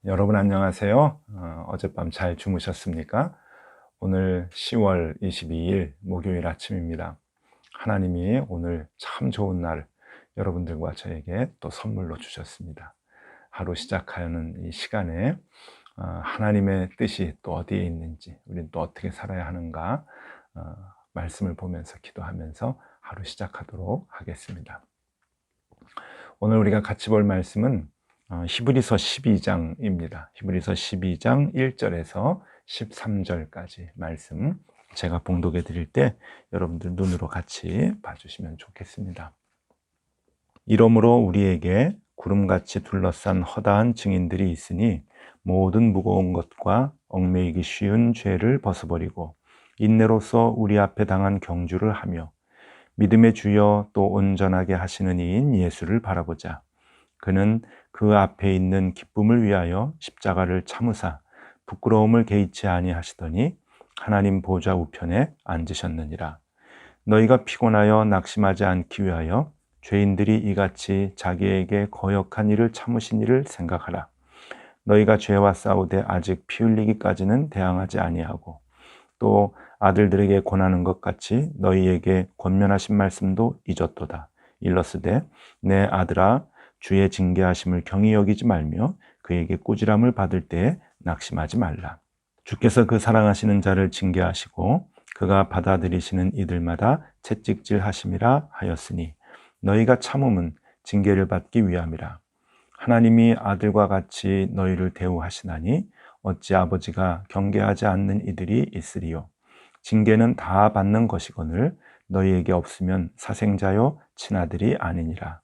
여러분 안녕하세요. 어젯밤 잘 주무셨습니까? 오늘 10월 22일 목요일 아침입니다. 하나님이 오늘 참 좋은 날 여러분들과 저에게 또 선물로 주셨습니다. 하루 시작하는 이 시간에 하나님의 뜻이 또 어디에 있는지, 우리는 또 어떻게 살아야 하는가 말씀을 보면서 기도하면서 하루 시작하도록 하겠습니다. 오늘 우리가 같이 볼 말씀은 히브리서 12장입니다. 히브리서 12장 1절에서 13절까지 말씀 제가 봉독해 드릴 때 여러분들 눈으로 같이 봐주시면 좋겠습니다. 이러므로 우리에게 구름같이 둘러싼 허다한 증인들이 있으니 모든 무거운 것과 얽매이기 쉬운 죄를 벗어버리고 인내로서 우리 앞에 당한 경주를 하며 믿음의 주여 또 온전하게 하시는 이인 예수를 바라보자. 그는 그 앞에 있는 기쁨을 위하여 십자가를 참으사 부끄러움을 개의치 아니하시더니 하나님 보좌 우편에 앉으셨느니라. 너희가 피곤하여 낙심하지 않기 위하여 죄인들이 이같이 자기에게 거역한 일을 참으신 일을 생각하라. 너희가 죄와 싸우되 아직 피 흘리기까지는 대항하지 아니하고 또 아들들에게 권하는 것 같이 너희에게 권면하신 말씀도 잊었도다. 일러스되 내 아들아 주의 징계하심을 경히 여기지 말며 그에게 꾸지람을 받을 때에 낙심하지 말라. 주께서 그 사랑하시는 자를 징계하시고 그가 받아들이시는 이들마다 채찍질하심이라 하였으니 너희가 참음은 징계를 받기 위함이라. 하나님이 아들과 같이 너희를 대우하시나니 어찌 아버지가 경계하지 않는 이들이 있으리요. 징계는 다 받는 것이거늘 너희에게 없으면 사생자요 친아들이 아니니라.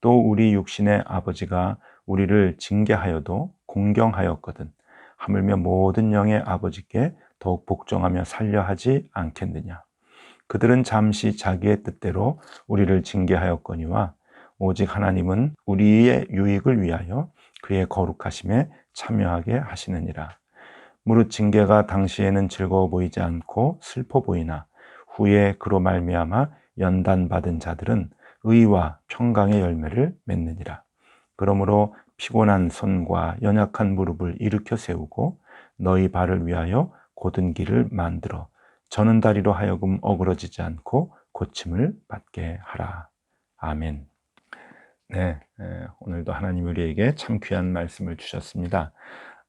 또 우리 육신의 아버지가 우리를 징계하여도 공경하였거든 하물며 모든 영의 아버지께 더욱 복종하며 살려 하지 않겠느냐. 그들은 잠시 자기의 뜻대로 우리를 징계하였거니와 오직 하나님은 우리의 유익을 위하여 그의 거룩하심에 참여하게 하시느니라. 무릇 징계가 당시에는 즐거워 보이지 않고 슬퍼 보이나 후에 그로 말미암아 연단받은 자들은 의와 평강의 열매를 맺느니라. 그러므로 피곤한 손과 연약한 무릎을 일으켜 세우고 너희 발을 위하여 곧은 길을 만들어 저는 다리로 하여금 어그러지지 않고 고침을 받게 하라. 아멘. 네, 오늘도 하나님 우리에게 참 귀한 말씀을 주셨습니다.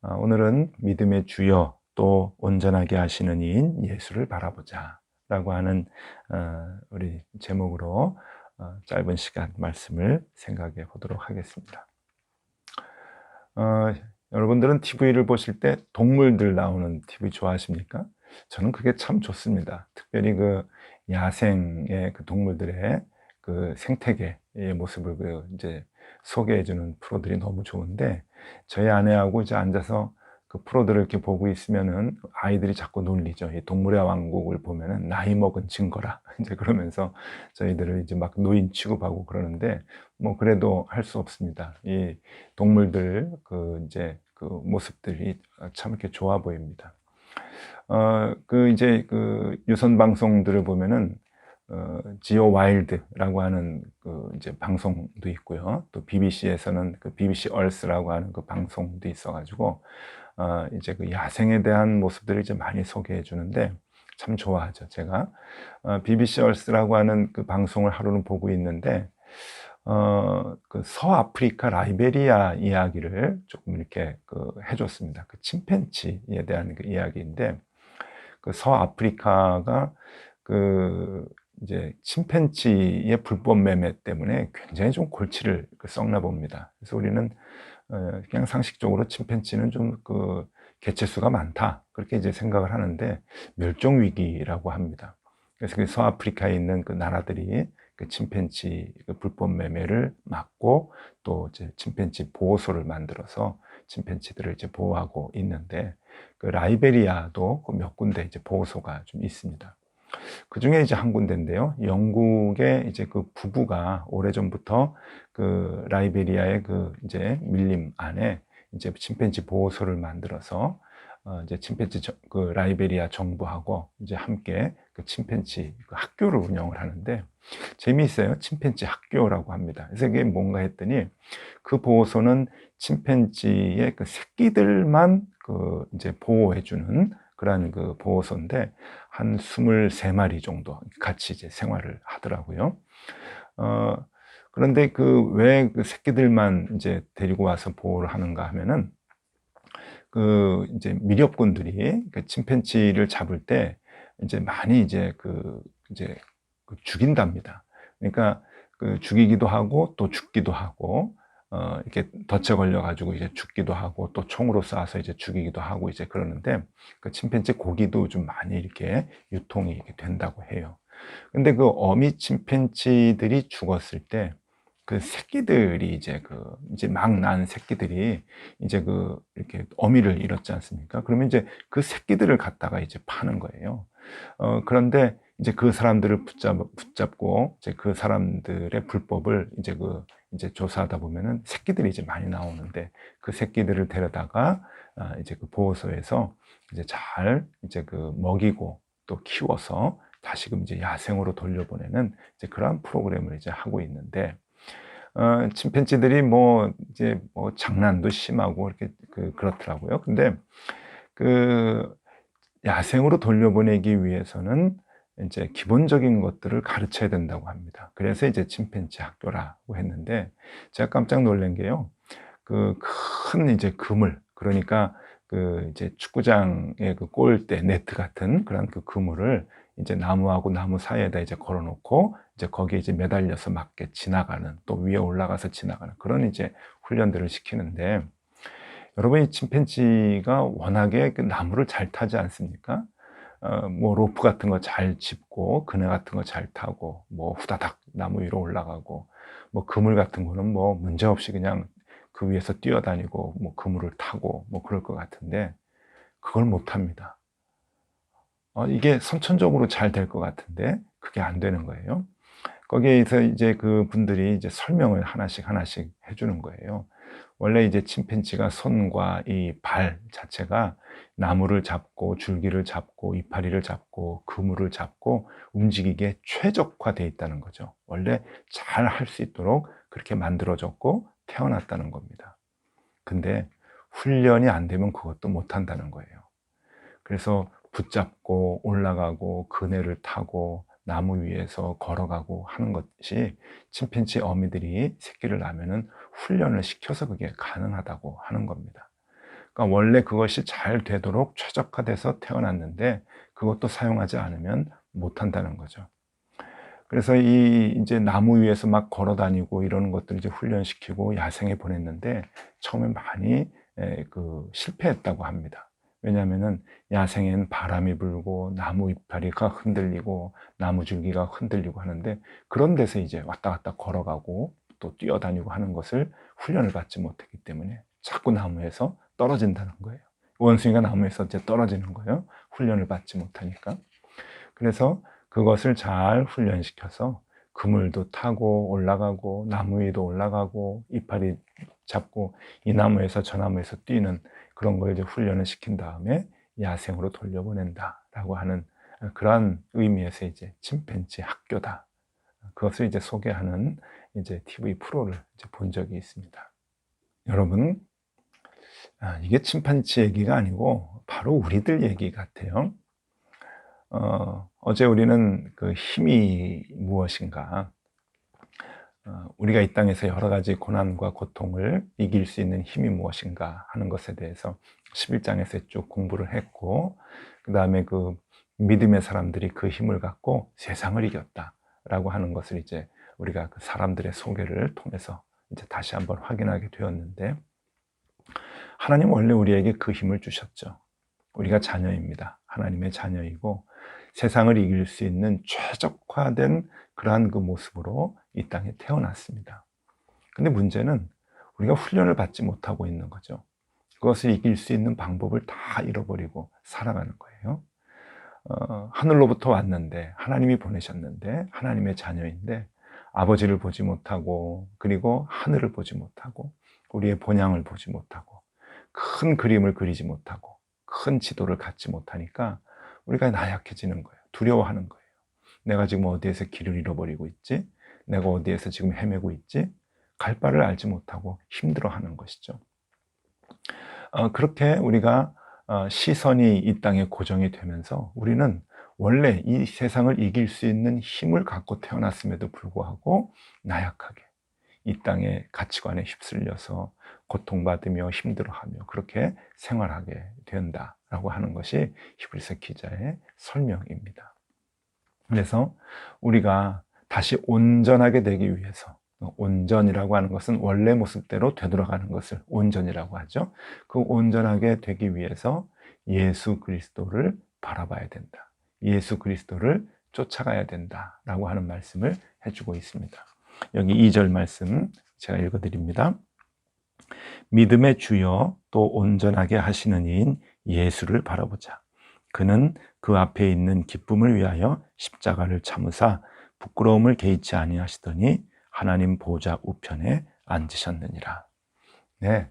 오늘은 믿음의 주여 또 온전하게 하시는 이인 예수를 바라보자 라고 하는 우리 제목으로 짧은 시간 말씀을 생각해 보도록 하겠습니다. 여러분들은 TV를 보실 때 동물들 나오는 TV 좋아하십니까? 저는 그게 참 좋습니다. 특별히 그 야생의 그 동물들의 그 생태계의 모습을 이제 소개해주는 프로들이 너무 좋은데 저희 아내하고 이제 앉아서 그 프로들을 이렇게 보고 있으면은 아이들이 자꾸 놀리죠. 이 동물의 왕국을 보면은 나이 먹은 증거라 이제 그러면서 저희들을 이제 막 노인 취급하고 그러는데 뭐 그래도 할 수 없습니다. 이 동물들 그 이제 그 모습들이 참 이렇게 좋아 보입니다. 그 이제 그 유선 방송들을 보면은 지오 와일드라고 하는 그 이제 방송도 있고요. 또 BBC에서는 그 BBC 얼스라고 하는 그 방송도 있어가지고 이제 그 야생에 대한 모습들을 이제 많이 소개해 주는데 참 좋아하죠. 제가 BBC 얼스라고 하는 그 방송을 하루는 보고 있는데 그 서아프리카 라이베리아 이야기를 조금 이렇게 그 해줬습니다. 그 침팬지에 대한 그 이야기인데 그 서아프리카가 그 이제 침팬지의 불법 매매 때문에 굉장히 좀 골치를 썩나 봅니다. 그래서 우리는 그냥 상식적으로 침팬지는 좀 그 개체수가 많다 그렇게 이제 생각을 하는데 멸종 위기라고 합니다. 그래서 그 서아프리카에 있는 그 나라들이 그 침팬지 그 불법 매매를 막고 또 이제 침팬지 보호소를 만들어서 침팬지들을 이제 보호하고 있는데 그 라이베리아도 그 몇 군데 이제 보호소가 좀 있습니다. 그 중에 이제 한 군데인데요. 영국의 이제 그 부부가 오래전부터 그 라이베리아의 그 이제 밀림 안에 이제 침팬지 보호소를 만들어서 이제 침팬지 그 라이베리아 정부하고 이제 함께 그 침팬지 그 학교를 운영을 하는데 재미있어요. 침팬지 학교라고 합니다. 그래서 이게 뭔가 했더니 그 보호소는 침팬지의 그 새끼들만 그 이제 보호해주는 그러한 그 보호소인데 한 23마리 정도 같이 이제 생활을 하더라고요. 어, 그런데 그 왜 그 새끼들만 이제 데리고 와서 보호를 하는가 하면은 그 이제 미렵꾼들이 그 침팬지를 잡을 때 이제 많이 이제 이제 죽인답니다. 그러니까 그 죽이기도 하고 또 죽기도 하고 이렇게 덫에 걸려 가지고 이제 죽기도 하고 또 총으로 쏴서 이제 죽이기도 하고 이제 그러는데 그 침팬지 고기도 좀 많이 이렇게 유통이 이렇게 된다고 해요. 근데 그 어미 침팬지들이 죽었을 때 그 새끼들이 이제 막 난 새끼들이 이제 이렇게 어미를 잃었지 않습니까? 그러면 이제 그 새끼들을 갖다가 이제 파는 거예요. 그런데 이제 그 사람들을 붙잡고 이제 그 사람들의 불법을 이제 조사하다 보면은 새끼들이 이제 많이 나오는데 그 새끼들을 데려다가 이제 그 보호소에서 이제 잘 이제 먹이고 또 키워서 다시금 이제 야생으로 돌려보내는 이제 그러한 프로그램을 이제 하고 있는데 침팬지들이 이제 장난도 심하고 이렇게 그렇더라고요. 근데 그 야생으로 돌려보내기 위해서는 이제 기본적인 것들을 가르쳐야 된다고 합니다. 그래서 이제 침팬지 학교라고 했는데 제가 깜짝 놀란 게요. 그 큰 이제 그물, 그러니까 이제 축구장의 그 골대 네트 같은 그런 그 그물을 이제 나무하고 나무 사이에다 이제 걸어 놓고 이제 거기에 이제 매달려서 막 이렇게 지나가는, 또 위에 올라가서 지나가는 그런 이제 훈련들을 시키는데, 여러분 이 침팬지가 워낙에 그 나무를 잘 타지 않습니까? 로프 같은 거 잘 짚고 그네 같은 거 잘 타고 후다닥 나무 위로 올라가고 그물 같은 거는 문제없이 그냥 그 위에서 뛰어다니고 그물을 타고 그럴 것 같은데 그걸 못 합니다. 이게 선천적으로 잘 될 것 같은데 그게 안 되는 거예요. 거기에서 이제 그분들이 이제 설명을 하나씩 하나씩 해주는 거예요. 원래 이제 침팬지가 손과 이 발 자체가 나무를 잡고 줄기를 잡고 이파리를 잡고 그물을 잡고 움직이기에 최적화되어 있다는 거죠. 원래 잘 할 수 있도록 그렇게 만들어졌고 태어났다는 겁니다. 근데 훈련이 안 되면 그것도 못 한다는 거예요. 그래서 붙잡고 올라가고 그네를 타고 나무 위에서 걸어가고 하는 것이 침팬지 어미들이 새끼를 낳으면은 훈련을 시켜서 그게 가능하다고 하는 겁니다. 그러니까 원래 그것이 잘 되도록 최적화돼서 태어났는데 그것도 사용하지 않으면 못 한다는 거죠. 그래서 이제 나무 위에서 막 걸어 다니고 이러는 것들을 이제 훈련시키고 야생에 보냈는데 처음에 많이 실패했다고 합니다. 왜냐하면은 야생엔 바람이 불고 나무 이파리가 흔들리고 나무 줄기가 흔들리고 하는데 그런 데서 이제 왔다 갔다 걸어가고 또 뛰어다니고 하는 것을 훈련을 받지 못했기 때문에 자꾸 나무에서 떨어진다는 거예요. 원숭이가 나무에서 이제 떨어지는 거예요. 훈련을 받지 못하니까. 그래서 그것을 잘 훈련시켜서 그물도 타고 올라가고 나무 위도 올라가고 이파리 잡고 이 나무에서 저 나무에서 뛰는 그런 걸 이제 훈련을 시킨 다음에 야생으로 돌려보낸다라고 하는 그러한 의미에서 이제 침팬지 학교다. 그것을 이제 소개하는 이제 TV 프로를 이제 본 적이 있습니다. 여러분, 이게 침팬지 얘기가 아니고 바로 우리들 얘기 같아요. 어제 우리는 그 힘이 무엇인가, 우리가 이 땅에서 여러 가지 고난과 고통을 이길 수 있는 힘이 무엇인가 하는 것에 대해서 11장에서 쭉 공부를 했고, 그 다음에 그 믿음의 사람들이 그 힘을 갖고 세상을 이겼다라고 하는 것을 이제 우리가 그 사람들의 소개를 통해서 이제 다시 한번 확인하게 되었는데, 하나님 원래 우리에게 그 힘을 주셨죠. 우리가 자녀입니다. 하나님의 자녀이고 세상을 이길 수 있는 최적화된 그러한 그 모습으로 이 땅에 태어났습니다. 근데 문제는 우리가 훈련을 받지 못하고 있는 거죠. 그것을 이길 수 있는 방법을 다 잃어버리고 살아가는 거예요. 하늘로부터 왔는데, 하나님이 보내셨는데, 하나님의 자녀인데 아버지를 보지 못하고, 그리고 하늘을 보지 못하고, 우리의 본향을 보지 못하고, 큰 그림을 그리지 못하고, 큰 지도를 갖지 못하니까 우리가 나약해지는 거예요. 두려워하는 거예요. 내가 지금 어디에서 길을 잃어버리고 있지? 내가 어디에서 지금 헤매고 있지? 갈 바를 알지 못하고 힘들어하는 것이죠. 그렇게 우리가 시선이 이 땅에 고정이 되면서 우리는 원래 이 세상을 이길 수 있는 힘을 갖고 태어났음에도 불구하고 나약하게 이 땅의 가치관에 휩쓸려서 고통받으며 힘들어하며 그렇게 생활하게 된다라고 하는 것이 히브리서 기자의 설명입니다. 그래서 우리가 다시 온전하게 되기 위해서, 온전이라고 하는 것은 원래 모습대로 되돌아가는 것을 온전이라고 하죠. 그 온전하게 되기 위해서 예수 그리스도를 바라봐야 된다. 예수 그리스도를 쫓아가야 된다라고 하는 말씀을 해주고 있습니다. 여기 2절 말씀 제가 읽어드립니다. 믿음의 주여 또 온전하게 하시는 이인 예수를 바라보자. 그는 그 앞에 있는 기쁨을 위하여 십자가를 참으사 부끄러움을 개의치 아니하시더니 하나님 보좌 우편에 앉으셨느니라. 네,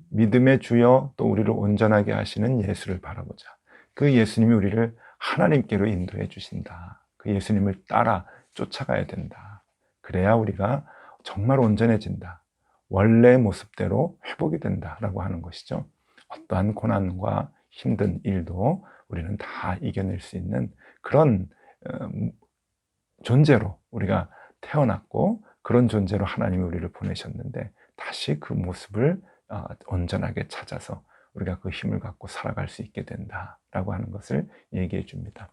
믿음의 주여 또 우리를 온전하게 하시는 예수를 바라보자. 그 예수님이 우리를 하나님께로 인도해 주신다. 그 예수님을 따라 쫓아가야 된다. 그래야 우리가 정말 온전해진다. 원래 모습대로 회복이 된다라고 하는 것이죠. 어떠한 고난과 힘든 일도 우리는 다 이겨낼 수 있는 그런 존재로 우리가 태어났고 그런 존재로 하나님이 우리를 보내셨는데 다시 그 모습을 온전하게 찾아서 우리가 그 힘을 갖고 살아갈 수 있게 된다라고 하는 것을 얘기해 줍니다.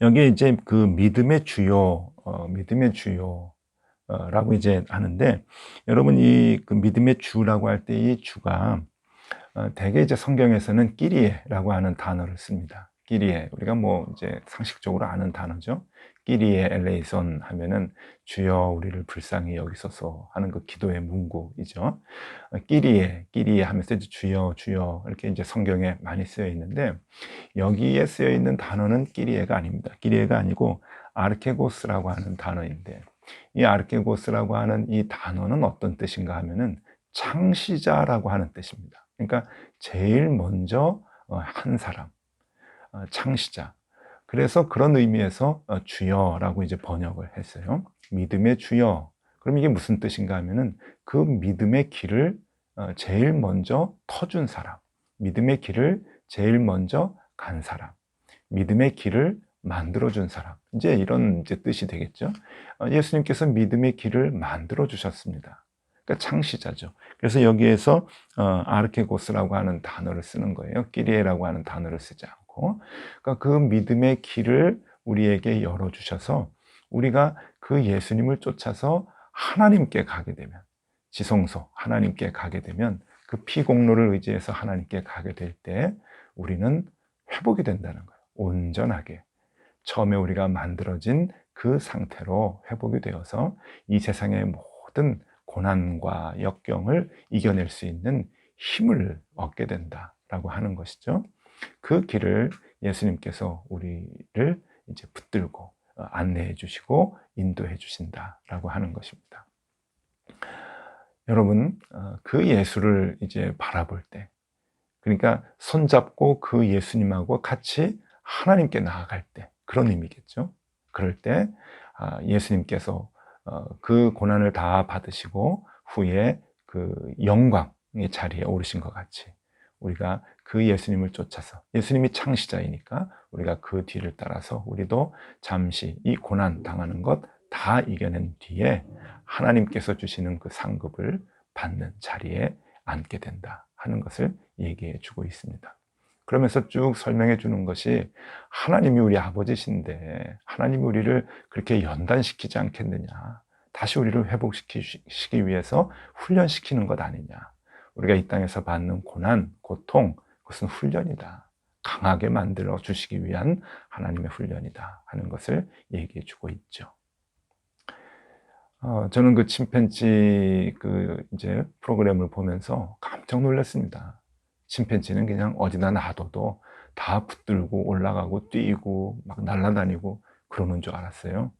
여기 이제 그 믿음의 주요, 라고 이제 하는데, 여러분 이 그 믿음의 주라고 할 때 이 주가 대개 이제 성경에서는 끼리에라고 하는 단어를 씁니다. 끼리에, 우리가 뭐 이제 상식적으로 아는 단어죠. 끼리에 엘레이손 하면은 주여 우리를 불쌍히 여기소서 하는 그 기도의 문구이죠. 끼리에 하면서 이제 주여 이렇게 이제 성경에 많이 쓰여 있는데 여기에 쓰여 있는 단어는 끼리에가 아닙니다. 끼리에가 아니고 아르케고스라고 하는 단어인데 이 아르케고스라고 하는 이 단어는 어떤 뜻인가 하면은 창시자라고 하는 뜻입니다. 그러니까 제일 먼저 한 사람, 창시자. 그래서 그런 의미에서 주여라고 이제 번역을 했어요. 믿음의 주여. 그럼 이게 무슨 뜻인가 하면은 그 믿음의 길을 제일 먼저 터준 사람, 믿음의 길을 제일 먼저 간 사람, 믿음의 길을 만들어준 사람. 이제 이런 이제 뜻이 되겠죠. 예수님께서 믿음의 길을 만들어 주셨습니다. 그러니까 창시자죠. 그래서 여기에서 아르케고스라고 하는 단어를 쓰는 거예요. 끼리에라고 하는 단어를 쓰지 않고. 그러니까 그 믿음의 길을 우리에게 열어주셔서 우리가 그 예수님을 쫓아서 하나님께 가게 되면, 지성소 하나님께 가게 되면 그 피공로를 의지해서 하나님께 가게 될 때 우리는 회복이 된다는 거예요. 온전하게. 처음에 우리가 만들어진 그 상태로 회복이 되어서 이 세상의 모든 고난과 역경을 이겨낼 수 있는 힘을 얻게 된다라고 하는 것이죠. 그 길을 예수님께서 우리를 이제 붙들고 안내해 주시고 인도해 주신다라고 하는 것입니다. 여러분, 그 예수를 이제 바라볼 때, 그러니까 손잡고 그 예수님하고 같이 하나님께 나아갈 때, 그런 의미겠죠. 그럴 때 예수님께서 그 고난을 다 받으시고 후에 그 영광의 자리에 오르신 것 같이 우리가 그 예수님을 쫓아서, 예수님이 창시자이니까 우리가 그 뒤를 따라서 우리도 잠시 이 고난 당하는 것 다 이겨낸 뒤에 하나님께서 주시는 그 상급을 받는 자리에 앉게 된다 하는 것을 얘기해 주고 있습니다. 그러면서 쭉 설명해 주는 것이 하나님이 우리 아버지신데 하나님이 우리를 그렇게 연단시키지 않겠느냐, 다시 우리를 회복시키기 위해서 훈련시키는 것 아니냐, 우리가 이 땅에서 받는 고난, 고통, 그것은 훈련이다, 강하게 만들어 주시기 위한 하나님의 훈련이다 하는 것을 얘기해 주고 있죠. 저는 그 침팬지 이제 프로그램을 보면서 깜짝 놀랐습니다. 침팬지는 그냥 어디다 놔둬도 다 붙들고 올라가고 뛰고 막 날아다니고 그러는 줄 알았어요.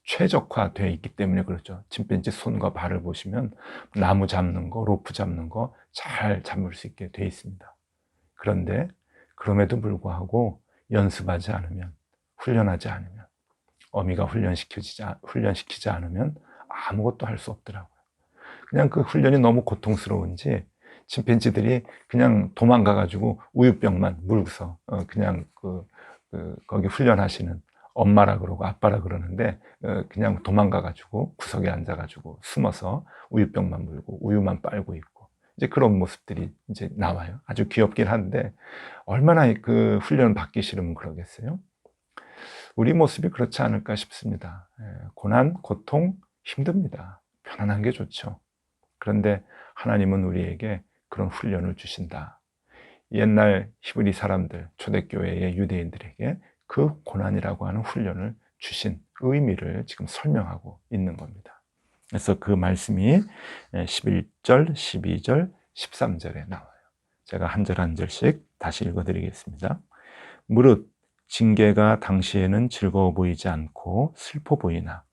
최적화되어 있기 때문에 그렇죠. 침팬지 손과 발을 보시면 나무 잡는 거, 로프 잡는 거 잘 잡을 수 있게 돼 있습니다. 그런데 그럼에도 불구하고 연습하지 않으면, 훈련하지 않으면, 어미가 훈련시키지 않으면 아무것도 할 수 없더라고요. 그냥 그 훈련이 너무 고통스러운지 침팬지들이 그냥 도망가가지고 우유병만 물고서 그냥 거기 훈련하시는 엄마라 그러고 아빠라 그러는데 그냥 도망가가지고 구석에 앉아가지고 숨어서 우유병만 물고 우유만 빨고 있고 이제 그런 모습들이 이제 나와요. 아주 귀엽긴 한데 얼마나 그 훈련을 받기 싫으면 그러겠어요? 우리 모습이 그렇지 않을까 싶습니다. 고난, 고통 힘듭니다. 편안한 게 좋죠. 그런데 하나님은 우리에게 그런 훈련을 주신다. 옛날 히브리 사람들, 초대교회의 유대인들에게 그 고난이라고 하는 훈련을 주신 의미를 지금 설명하고 있는 겁니다. 그래서 그 말씀이 11절, 12절, 13절에 나와요. 제가 한 절 한 절씩 다시 읽어드리겠습니다. 무릇 징계가 당시에는 즐거워 보이지 않고 슬퍼 보이나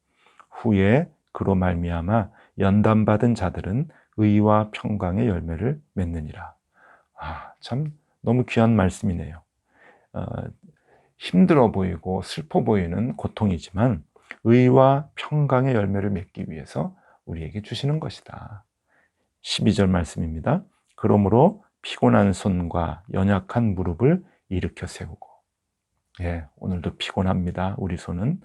후에 그로 말미암아 연단받은 자들은 의와 평강의 열매를 맺느니라. 참 너무 귀한 말씀이네요. 힘들어 보이고 슬퍼 보이는 고통이지만 의와 평강의 열매를 맺기 위해서 우리에게 주시는 것이다. 12절 말씀입니다. 그러므로 피곤한 손과 연약한 무릎을 일으켜 세우고. 오늘도 피곤합니다. 우리 손은.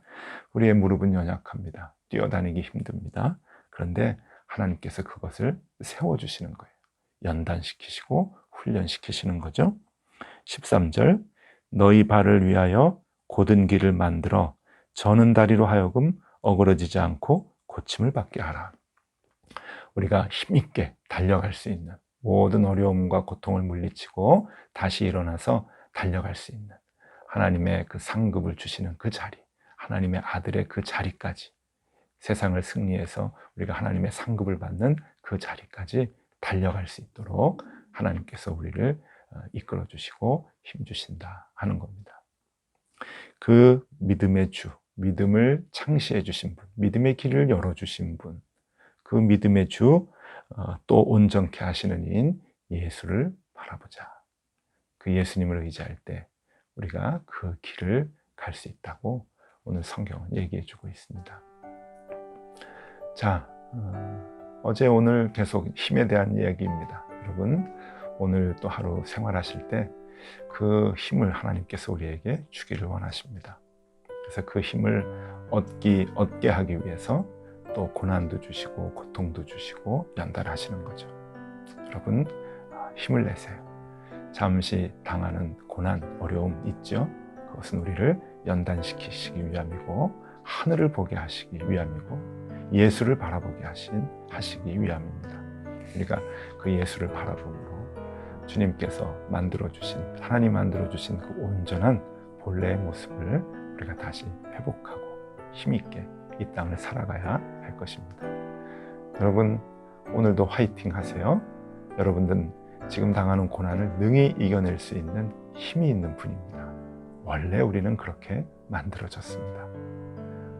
우리의 무릎은 연약합니다. 뛰어다니기 힘듭니다. 그런데 하나님께서 그것을 세워주시는 거예요. 연단시키시고 훈련시키시는 거죠. 13절 너희 발을 위하여 곧은 길을 만들어 저는 다리로 하여금 어그러지지 않고 고침을 받게 하라. 우리가 힘있게 달려갈 수 있는 모든 어려움과 고통을 물리치고 다시 일어나서 달려갈 수 있는 하나님의 그 상급을 주시는 그 자리, 하나님의 아들의 그 자리까지 세상을 승리해서 우리가 하나님의 상급을 받는 그 자리까지 달려갈 수 있도록 하나님께서 우리를 이끌어 주시고 힘 주신다 하는 겁니다. 그 믿음의 주, 믿음을 창시해 주신 분, 믿음의 길을 열어 주신 분, 그 믿음의 주, 또 온전케 하시는 이인 예수를 바라보자. 그 예수님을 의지할 때 우리가 그 길을 갈 수 있다고 오늘 성경은 얘기해 주고 있습니다. 자, 어제 오늘 계속 힘에 대한 이야기입니다. 여러분, 오늘 또 하루 생활하실 때 그 힘을 하나님께서 우리에게 주기를 원하십니다. 그래서 그 힘을 얻게 하기 위해서 또 고난도 주시고 고통도 주시고 연단하시는 거죠. 여러분, 힘을 내세요. 잠시 당하는 고난, 어려움 있죠? 그것은 우리를 연단시키시기 위함이고 하늘을 보게 하시기 위함이고 예수를 바라보게 하시기 위함입니다. 우리가 그 예수를 바라봄으로 주님께서 하나님 만들어주신 그 온전한 본래의 모습을 우리가 다시 회복하고 힘있게 이 땅을 살아가야 할 것입니다. 여러분, 오늘도 화이팅 하세요. 여러분들은 지금 당하는 고난을 능히 이겨낼 수 있는 힘이 있는 분입니다. 원래 우리는 그렇게 만들어졌습니다.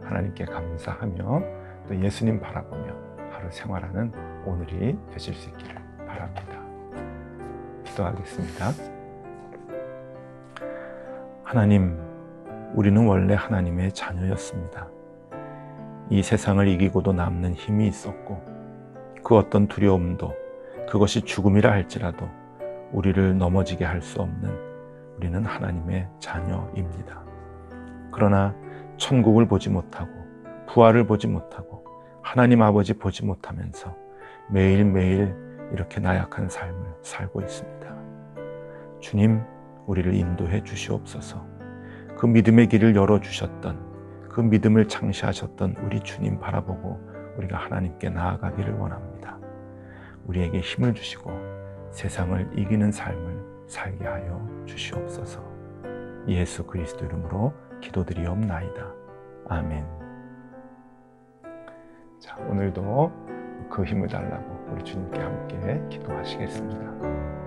하나님께 감사하며 또 예수님 바라보며 하루 생활하는 오늘이 되실 수 있기를 바랍니다. 기도하겠습니다. 하나님, 우리는 원래 하나님의 자녀였습니다. 이 세상을 이기고도 남는 힘이 있었고 그 어떤 두려움도 그것이 죽음이라 할지라도 우리를 넘어지게 할 수 없는 우리는 하나님의 자녀입니다. 그러나 천국을 보지 못하고 부활을 보지 못하고 하나님 아버지 보지 못하면서 매일매일 이렇게 나약한 삶을 살고 있습니다. 주님, 우리를 인도해 주시옵소서. 그 믿음의 길을 열어주셨던 그 믿음을 창시하셨던 우리 주님 바라보고 우리가 하나님께 나아가기를 원합니다. 우리에게 힘을 주시고 세상을 이기는 삶을 살게 하여 주시옵소서. 예수 그리스도 이름으로 기도드리옵나이다. 아멘. 자, 오늘도 그 힘을 달라고 우리 주님께 함께 기도하시겠습니다.